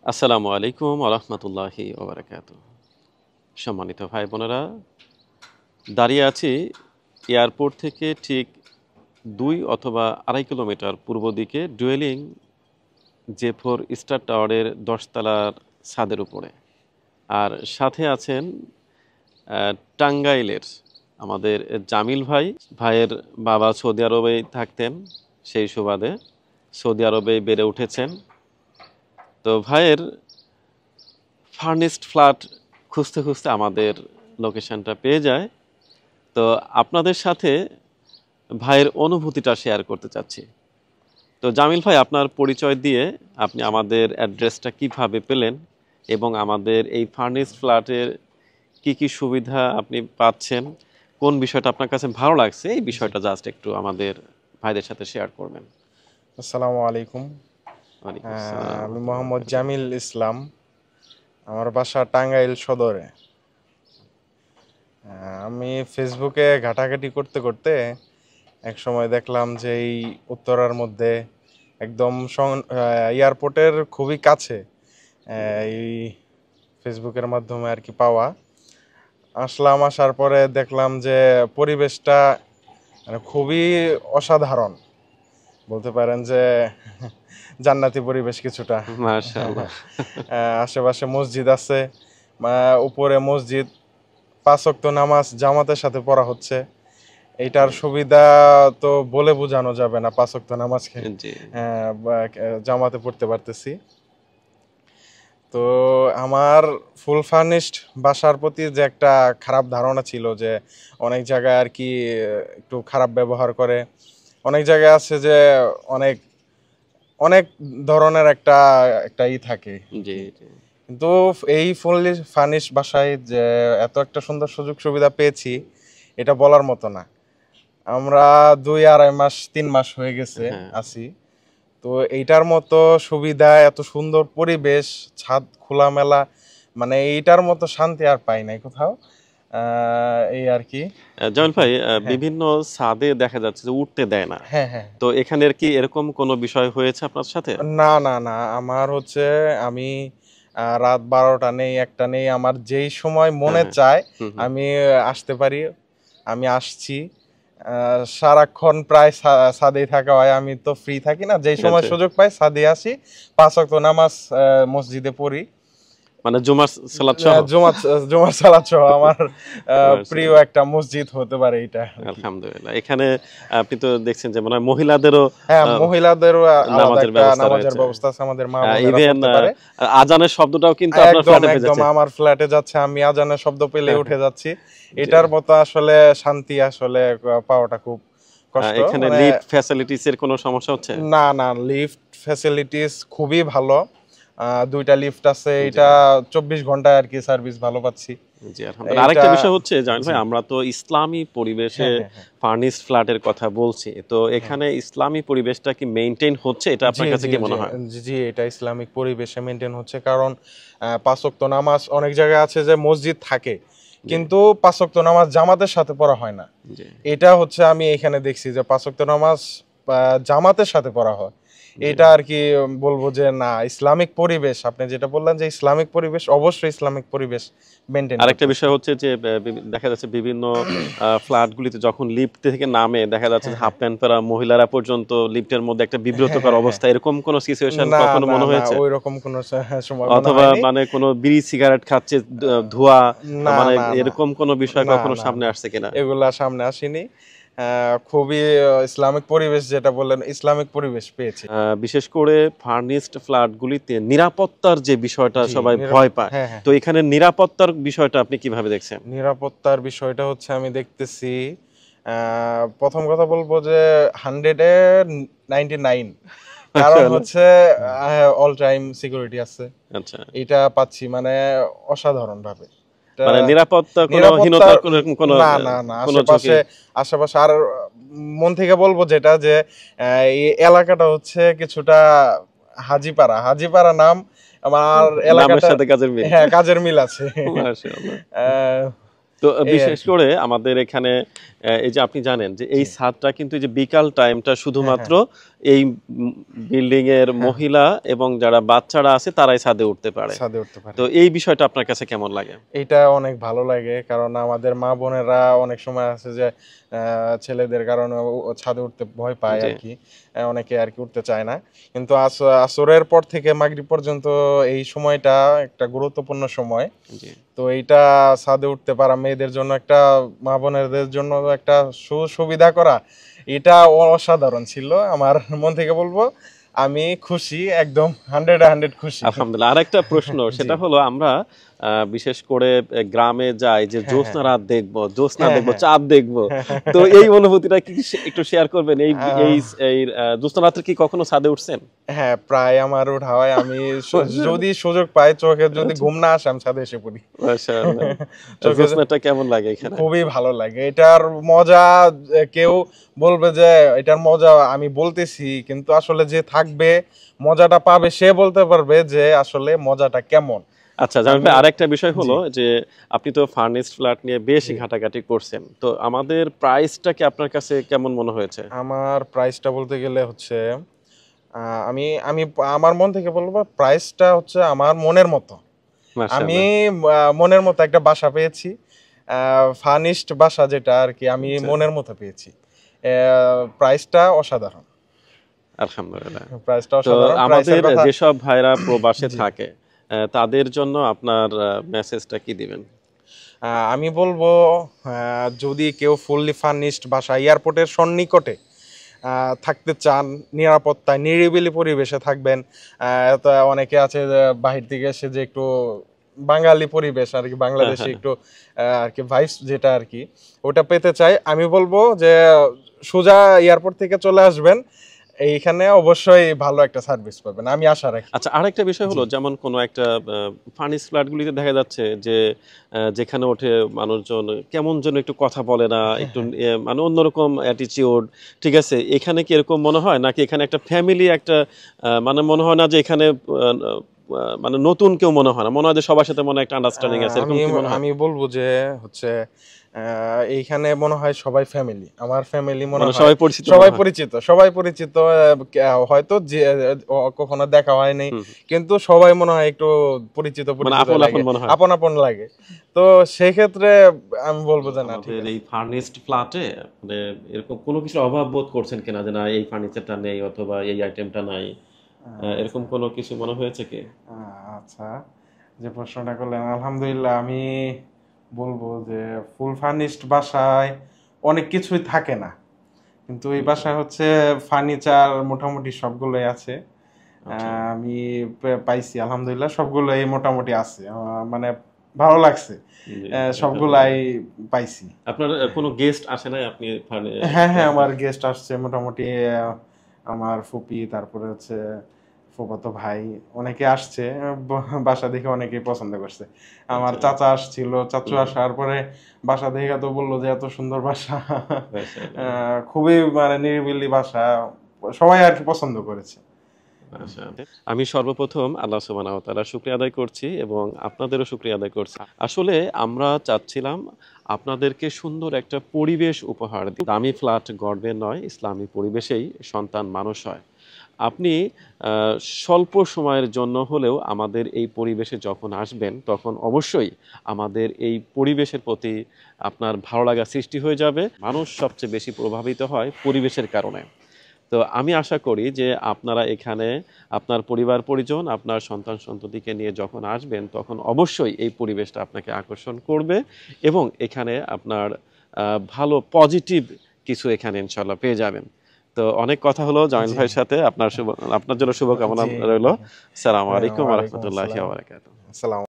আসসালামু আলাইকুম ওয়া রাহমাতুল্লাহি ওয়া বারাকাতুহু। সম্মানিত ভাই বোনেরা, দাঁড়িয়ে আছি এয়ারপোর্ট থেকে ঠিক ২ অথবা ২.৫ কিলোমিটার পূর্ব দিকে ডুয়েলিং জে4 স্টার টাওয়ারের ১০ তলার ছাদের উপরে। আর সাথে আছেন টাঙ্গাইলের আমাদের জামিল ভাই। ভাইয়ের বাবা সৌদি আরবেই থাকতেন, সেই সুবাদে সৌদি আরবেই বেড়ে উঠেছেন। তো ভাইয়ের ফার্নিশড ফ্ল্যাট খুঁজতে খুঁজতে আমাদের লোকেশনটা পেয়ে যায়। তো আপনাদের সাথে ভাইয়ের অনুভূতিটা শেয়ার করতে চাচ্ছি। তো জামিল ভাই, আপনার পরিচয় দিয়ে আপনি আমাদের অ্যাড্রেসটা কিভাবে পেলেন এবং আমাদের এই ফার্নিশড ফ্ল্যাটের কি কি সুবিধা আপনি পাচ্ছেন, কোন বিষয়টা আপনার কাছে ভালো লাগছে, এই বিষয়টা জাস্ট একটু আমাদের ভাইদের সাথে শেয়ার করবেন। আসসালামু আলাইকুম। ওয়ালাইকুম আসসালাম। আমি মোহাম্মদ জামিল ইসলাম। আমার বাসা টাঙ্গাইল সদরে। আমি ফেসবুকে ঘাটাঘাটি করতে করতে এক সময় দেখলাম যে এই উত্তরার মধ্যে একদম এয়ারপোর্টের খুবই কাছে এই ফেসবুকের মাধ্যমে আর কি পাওয়া। আসার পরে দেখলাম যে পরিবেশটা মানে খুবই অসাধারণ, বলতে পারেন যে জান্নাতি পরিবেশ কিছুটা। মাশাআল্লাহ। আশেপাশে মসজিদ আছে, উপরে মসজিদ, 5 ওয়াক্ত নামাজ জামাতের সাথে পড়া হচ্ছে। এইটার সুবিধা তো বলে বোঝানো যাবে না। 5 ওয়াক্ত নামাজকে জি। জামাতে পড়তে পারতেছি। তো আমার ফুল ফার্নিশড বাসার প্রতি যে একটা খারাপ ধারণা ছিল যে অনেক জায়গায় আর কি একটু খারাপ ব্যবহার করে, অনেক জায়গায় আছে যে অনেক অনেক ধরনের একটা একটা থাকে। জি জি। কিন্তু এই ফুললি ফার্নিশ বাসায় যে এত একটা সুন্দর সুযোগ সুবিধা পেয়েছি, এটা বলার মতো না। আমরা 2-2.5 মাস 3 মাস হয়ে গেছে আছি। তো এইটার মতো সুবিধা, এত সুন্দর পরিবেশ, ছাদ খোলামেলা, মানে এইটার মতো শান্তি আর পাই নাই কোথাও। এই আর কি। জামিল ভাই, বিভিন্ন ছাদে দেখা যাচ্ছে যে উঠতে দেয় না। হ্যাঁ হ্যাঁ। তো এখানের কি এরকম কোনো বিষয় হয়েছে আপনার সাথে? না না না, আমার হচ্ছে আমি রাত 12টা নেই, 1টা নেই, আমার যেই সময় মনে চায় আমি আসতে পারি। আমি আসছি। সারাক্ষণ প্রায় ছাদেই থাকা হয়। আমি তো ফ্রি থাকি না, যেই সময় সুযোগ পাই ছাদে আসি, 5 ওয়াক্ত নামাজ মসজিদে পড়ি। মানে জুমার সালাত সহ? জুমার সালাত সহ আমার প্রিয় একটা মসজিদ হতে পারে এটা। আলহামদুলিল্লাহ। এখানে আপনি তো দেখছেন যে মানে মহিলাদেরও মহিলাদেরও আলাদা একটা নামাজের ব্যবস্থা আছে, আমাদের মা বোনেরা পড়তে পারে। আজানের শব্দটাও কিন্তু আপনার ফ্ল্যাটে পেয়ে যাচ্ছে। একদম আমার ফ্ল্যাটে যাচ্ছে, আমি আজানের শব্দ পেলে উঠে যাচ্ছি। এটার মতো আসলে শান্তি আসলে পাওয়াটা খুব কষ্ট। এখানে লিফট ফ্যাসিলিটিস এর কোনো সমস্যা হচ্ছে? না না, লিফট ফ্যাসিলিটিস খুবই ভালো। 2টা লিফট আছে, এটা 24 ঘন্টায় আর কি সার্ভিস ভালো পাচ্ছি। জি আলহামদুলিল্লাহ। আরেকটা বিষয় হচ্ছে জামিল ভাই, আমরা তো ইসলামী পরিবেশে ফার্নিশড ফ্ল্যাটের কথা বলছি। তো এখানে ইসলামী পরিবেশটা কি মেইনটেইন হচ্ছে, এটা আপনার কাছে কি মনে হয়? জি, এটা ইসলামিক পরিবেশে মেইনটেইন হচ্ছে। কারণ 5 ওয়াক্ত নামাজ, অনেক জায়গায় আছে যে মসজিদ থাকে কিন্তু 5 ওয়াক্ত নামাজ জামাতের সাথে পড়া হয় না। এটা হচ্ছে আমি এখানে দেখছি যে 5 ওয়াক্ত নামাজ জামাতের সাথে পড়া হয়। এটা আর কি বলবো যে না, ইসলামিক পরিবেশ, আপনি যেটা বললেন যে ইসলামিক পরিবেশ, অবশ্যই ইসলামিক পরিবেশ মেইনটেইন। আরেকটা বিষয় হচ্ছে যে দেখা যাচ্ছে বিভিন্ন ফ্ল্যাটগুলিতে যখন লিফট থেকে নামে দেখা যাচ্ছে হাফ প্যান্ট পরা মহিলারা পর্যন্ত লিফটের মধ্যে একটা বিব্রতকর অবস্থা, এরকম কোনো সিচুয়েশন কখনো মনে হয়েছে? না, ওইরকম কোনো সময় অথবা মানে কোনো বিড়ি সিগারেট খাচ্ছে, ধোঁয়া, মানে এরকম কোনো বিষয় কখনো সামনে আসছে কিনা? এগুলা সামনে আসেনি। খুবই ইসলামিক পরিবেশ, যেটা বললেন ইসলামিক পরিবেশ পেয়েছি। বিশেষ করে ফার্নিশড ফ্ল্যাটগুলিতে নিরাপত্তার যে বিষয়টা সবাই ভয় পায়, তো এখানে নিরাপত্তার বিষয়টা আপনি কিভাবে দেখছেন? নিরাপত্তার বিষয়টা হচ্ছে আমি দেখতেছি, প্রথম কথা বলবো যে 100-এ 99, কারণ হচ্ছে অল টাইম সিকিউরিটি আছে। আচ্ছা, এটা পাচ্ছি মানে অসাধারণ ভাবে। মানে নিরাপত্তা কোনো হীনতার কোনো না না না, আশেপাশে আর মন থেকে বলবো যেটা যে এই এলাকাটা হচ্ছে কিছুটা হাজিপাড়া নাম আমার এলাকাটার সাথে কাজের মিল। হ্যাঁ, কাজের মিল আছে। মাশাআল্লাহ। তো বিশেষ করে আমাদের এখানে এই যে আপনি জানেন যে এই ছাদটা কিন্তু এই যে বিকাল টাইমটা শুধুমাত্র এই বিল্ডিং এর মহিলা এবং যারা বাচ্চারা আছে তারাই ছাদে উঠতে পারে। ছাদে উঠতে পারে। তো এই বিষয়টা আপনার কাছে কেমন লাগে? এটা অনেক ভালো লাগে, কারণ আমাদের মা বোনেরা অনেক সময় আছে যে ছেলেদের কারণে ছাদে উঠতে ভয় পায় জি। আর কি, অনেকে আর কি উঠতে চায় না। কিন্তু আসরের পর থেকে মাগরিব পর্যন্ত এই সময়টা একটা গুরুত্বপূর্ণ সময়। জি। তো এইটা ছাদে উঠতে পারা মেয়েদের জন্য, একটা মা বোনেদের জন্য একটা সুবিধা করা, এটা অসাধারণ ছিল। আমার মন থেকে বলবো আমি খুশি, একদম 100 খুশি। আলহামদুলিল্লাহ। আরেকটা প্রশ্ন, জি। সেটা হলো আমরা বিশেষ করে গ্রামে যাই যে হ্যাঁ, জ্যোৎস্না রাত দেখবো, জ্যোৎস্না হ্যাঁ, দেখবো, হ্যাঁ। চাঁদ দেখবো। তো এই অনুভূতিটা কি একটু শেয়ার করবেন? এই এই আহ, এই জ্যোৎস্না রাতে কি কখনো ছাদে উঠছেন? হ্যাঁ, প্রায় আমার ওঠা হয়। আমি যদি সুযোগ পাই, চোখে যদি আচ্ছা। ঘুম না আসে, আমি ছাদে এসে পড়ি। মাশাআল্লাহ। চোখে জ্যোৎস্নাটা কেমন লাগে এখানে? খুবই ভালো লাগে। এটার মজা কেউ বলবে যে এটার মজা আমি বলতেছি, কিন্তু আসলে যে থাকবে, মজাটা পাবে, সে বলতে পারবে যে আসলে মজাটা কেমন। আচ্ছা, জামিল আমি ভাই, আরেকটা বিষয় জি হলো যে আপনি তো ফার্নিশড ফ্ল্যাট নিয়ে বেশ জি ঘাটাঘাটি করছেন। তো আমাদের প্রাইসটা কি আপনার কাছে কেমন মনে হয়েছে? আমার প্রাইসটা বলতে গেলে হচ্ছে, আমি আমি আমার মন থেকে বলবো, প্রাইসটা হচ্ছে আমার মনের মতো। আমি মাশাআল্লাহ। মনের মতো একটা বাসা পেয়েছি। ফার্নিশড বাসা যেটা আর কি, আমি আচ্ছা, মনের মতো পেয়েছি। প্রাইসটা অসাধারণ। আলহামদুলিল্লাহ। প্রাইসটা তো অসাধারণ। প্রাইসের আমাদের কথা যেসব ভাইরা প্রবাসে জি। থাকে তাদের জন্য আপনার মেসেজটা কি দিবেন? আমি বলবো, যদি কেউ ফুললি ফার্নিশড বাসা এয়ারপোর্টের সন্নিকটে থাকতে চান, নিরাপত্তায় নিরিবিলি পরিবেশে থাকবেন। তো অনেকে আছে যে বাহির থেকে এসে যে একটু বাঙালি পরিবেশ আর কি, হ্যাঁ, বাংলাদেশে হ্যাঁ। একটু আর কি ভাইবস যেটা আর কি, ওটা পেতে চাই। আমি বলবো যে সোজা এয়ারপোর্ট থেকে চলে আসবেন, এইখানে অবশ্যই ভালো একটা সার্ভিস পাবেন, আমি আশা রাখি। আচ্ছা, আরেকটা বিষয় জি হলো, যেমন কোনো একটা ফার্নিশ ফ্ল্যাটগুলিতে দেখা যাচ্ছে যে যেখানে ওঠে মানুষজন কেমন যেন একটু কথা বলে না, একটু মানে অন্যরকম অ্যাটিচিউড। ঠিক আছে? এখানে কি এরকম মনে হয়? নাকি এখানে একটা ফ্যামিলি একটা মানে মনে হয় না যে এখানে মানে নতুন কেউ মনে হয় না। মনে হয় যে সবার সাথে মনে হয় একটা আন্ডারস্ট্যান্ডিং আছে। এরকম আমি কি মনে হয়? আমি বলবো যে হচ্ছে, এইখানে মনে হয় সবাই ফ্যামিলি, আমার ফ্যামিলি মনে মানে হয়। সবাই পরিচিত মনে সবাই হয়? পরিচিত, সবাই পরিচিত। হয়তো যে কখনো দেখা হয়নি, হুম। কিন্তু সবাই মনে হয় একটু পরিচিত মানে পরিচিত আপন, আপন লাগে, মনে হয়? আপন আপন লাগে। তো সেই ক্ষেত্রে আমি বলবো যে না, ঠিক আমাদের আছে। এই ফার্নিশড ফ্ল্যাটে মানে এরকম কোনো কিছুর অভাব বোধ করছেন কিনা, যে না এই ফার্নিচারটা নেই অথবা এই আইটেমটা নাই, এরকম আচ্ছা কোনো কিছু মনে হয়েছে কি? আচ্ছা, যে প্রশ্নটা করলেন, আলহামদুলিল্লাহ, আমি বলবো যে ফুল ফার্নিশড বাসায় অনেক কিছুই থাকে না, কিন্তু এই আচ্ছা, বাসায় হচ্ছে ফার্নিচার মোটামুটি সবগুলোই আছে। আচ্ছা। আমি পাইছি, আলহামদুলিল্লাহ, সবগুলোই মোটামুটি আছে। মানে ভালো লাগছে, জি, সবগুলাই আলহামদুলিল্লাহ। পাইছি। আপনার কোনো গেস্ট আসে নাই আপনি হ্যাঁ হ্যাঁ, ফ্ল্যাটে? আমার গেস্ট আসছে মোটামুটি। আমার ফুপি, তারপরে হচ্ছে ফুফাতো ভাই, অনেকে আসছে। বাসা দেখে অনেকেই পছন্দ করছে। আমার আচ্ছা। চাচা আসছিল, চাচু হুম, আসার পরে বাসা দেখে তো বললো যে এত সুন্দর বাসা। মাশাআল্লাহ, খুবই মানে নিরিবিলি বাসা, সবাই আর কি পছন্দ করেছে। মাশাআল্লাহ। আমি সর্বপ্রথম আল্লাহ সুবহানাহু ওয়া তাআলার শুকরিয়া আদায় করছি এবং আপনাদেরও শুকরিয়া আদায় করছি। আসলে আমরা চাচ্ছিলাম আপনাদেরকে সুন্দর একটা পরিবেশ উপহার দিই। দামি ফ্ল্যাট গড়বে নয়, ইসলামী পরিবেশেই সন্তান মানুষ হয়। আপনি আ স্বল্প সময়ের জন্য হলেও আমাদের এই পরিবেশে যখন আসবেন, তখন অবশ্যই আমাদের এই পরিবেশের প্রতি আপনার ভালো লাগা সৃষ্টি হয়ে যাবে। মানুষ সবচেয়ে বেশি প্রভাবিত হয় পরিবেশের কারণে। তো আমি আশা করি যে আপনারা এখানে আপনার পরিবার-পরিজন, আপনার সন্তান-সন্ততিকে নিয়ে যখন আসবেন, তখন অবশ্যই এই পরিবেশটা আপনাকে আকর্ষণ করবে এবং এখানে আপনার ভালো পজিটিভ কিছু এখানে ইনশাআল্লাহ পেয়ে যাবেন। তো অনেক কথা হলো জামিল জি ভাইয়ের সাথে। আপনার জন্য শুভকামনা জি রইলো। আসসালামু হ্যাঁ, আলাইকুম ওয়া ওয়ালাইকুম রাহমাতুল্লাহি আসসালাম। ওয়া বারাকাতুহু। আসসালাম।